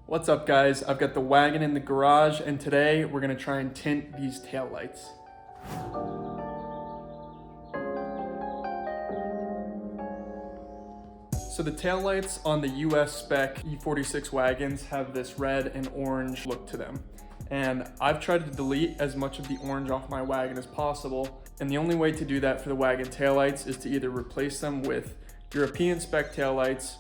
What's up guys, I've got the wagon in the garage and today we're gonna try and tint these taillights. So the taillights on the US spec E46 wagons have this red and orange look to them. And I've tried to delete as much of the orange off my wagon as possible. And the only way to do that for the wagon taillights is to either replace them with European spec taillights,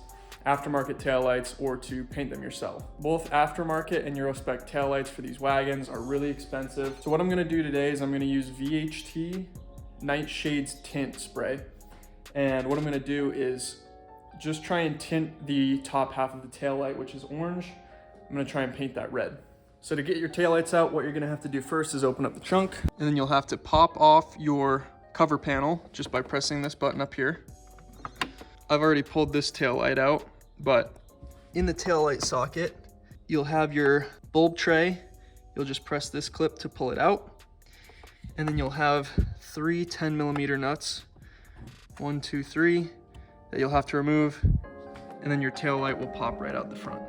aftermarket taillights, or to paint them yourself. Both aftermarket and Euro spec taillights for these wagons are really expensive. So what I'm gonna do today is I'm gonna use VHT Niteshades tint spray. And what I'm gonna do is just try and tint the top half of the taillight, which is orange. I'm gonna try and paint that red. So to get your taillights out, what you're gonna have to do first is open up the trunk, and then you'll have to pop off your cover panel just by pressing this button up here. I've already pulled this taillight out, but in the taillight socket, you'll have your bulb tray. You'll just press this clip to pull it out. And then you'll have three 10mm nuts, 1, 2, 3, that you'll have to remove. And then your taillight will pop right out the front.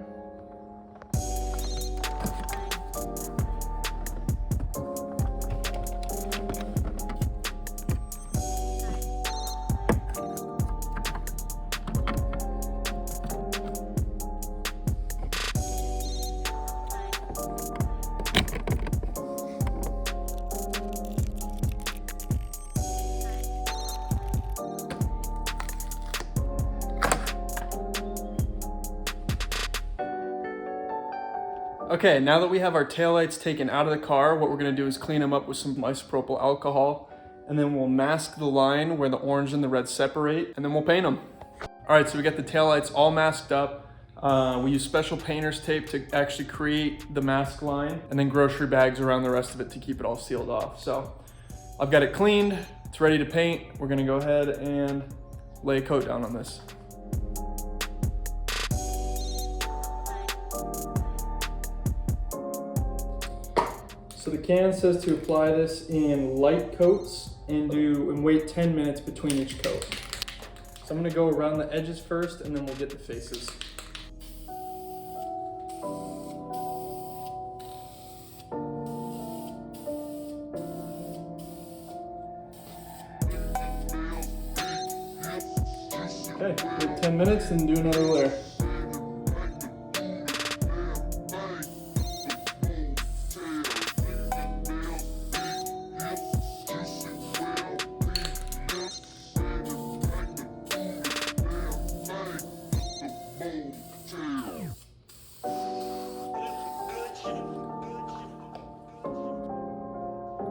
Okay, now that we have our taillights taken out of the car, what we're gonna do is clean them up with some isopropyl alcohol, and then we'll mask the line where the orange and the red separate, and then we'll paint them. All right, so we got the taillights all masked up. We use special painter's tape to actually create the mask line, and then grocery bags around the rest of it to keep it all sealed off. So I've got it cleaned, it's ready to paint. We're gonna go ahead and lay a coat down on this. So the can says to apply this in light coats and wait 10 minutes between each coat. So I'm gonna go around the edges first and then we'll get the faces. Okay, wait 10 minutes and do another layer.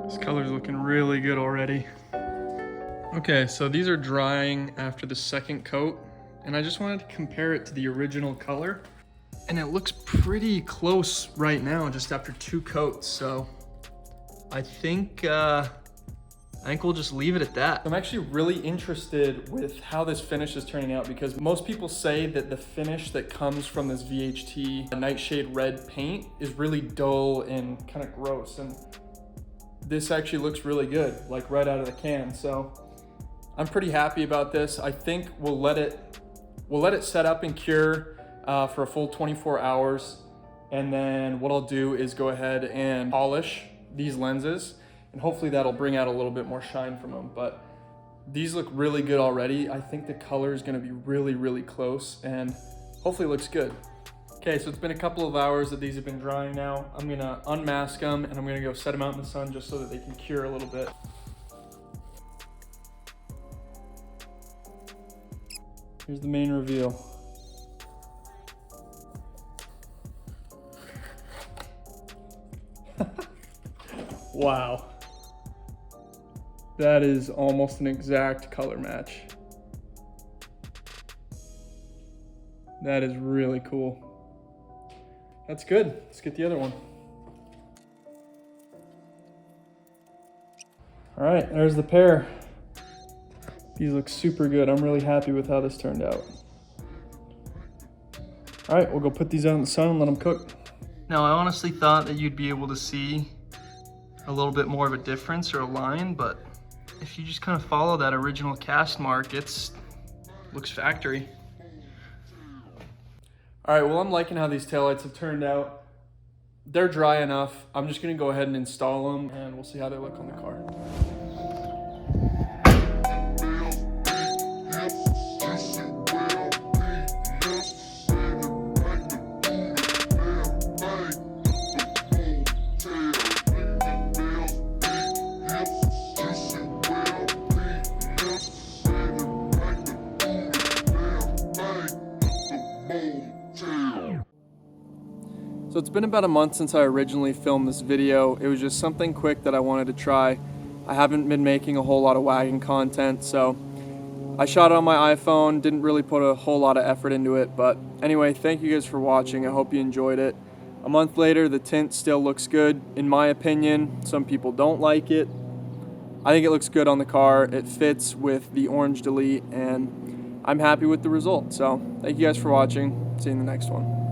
This color's looking really good already. Okay, so these are drying after the second coat, and I just wanted to compare it to the original color. And it looks pretty close right now, just after 2 coats. So I think we'll just leave it at that. I'm actually really interested with how this finish is turning out, because most people say that the finish that comes from this VHT Nightshade red paint is really dull and kind of gross. And this actually looks really good, like right out of the can. So I'm pretty happy about this. I think we'll let it set up and cure for a full 24 hours. And then what I'll do is go ahead and polish these lenses, and hopefully that'll bring out a little bit more shine from them. But these look really good already. I think the color is gonna be really, really close, and hopefully it looks good. Okay, so it's been a couple of hours that these have been drying now. I'm gonna unmask them and I'm gonna go set them out in the sun just so that they can cure a little bit. Here's the main reveal. Wow. That is almost an exact color match. That is really cool. That's good. Let's get the other one. All right, there's the pair. These look super good. I'm really happy with how this turned out. All right, we'll go put these out in the sun and let them cook. Now, I honestly thought that you'd be able to see a little bit more of a difference or a line, but if you just kind of follow that original cast mark, looks factory. All right, well, I'm liking how these taillights have turned out. They're dry enough. I'm just gonna go ahead and install them and we'll see how they look on the car. So it's been about a month since I originally filmed this video. It was just something quick that I wanted to try. I haven't been making a whole lot of wagon content, so I shot it on my iPhone, didn't really put a whole lot of effort into it, but anyway, thank you guys for watching. I hope you enjoyed it. A month later, the tint still looks good, in my opinion. Some people don't like it. I think it looks good on the car. It fits with the orange delete, and I'm happy with the result. So thank you guys for watching. See you in the next one.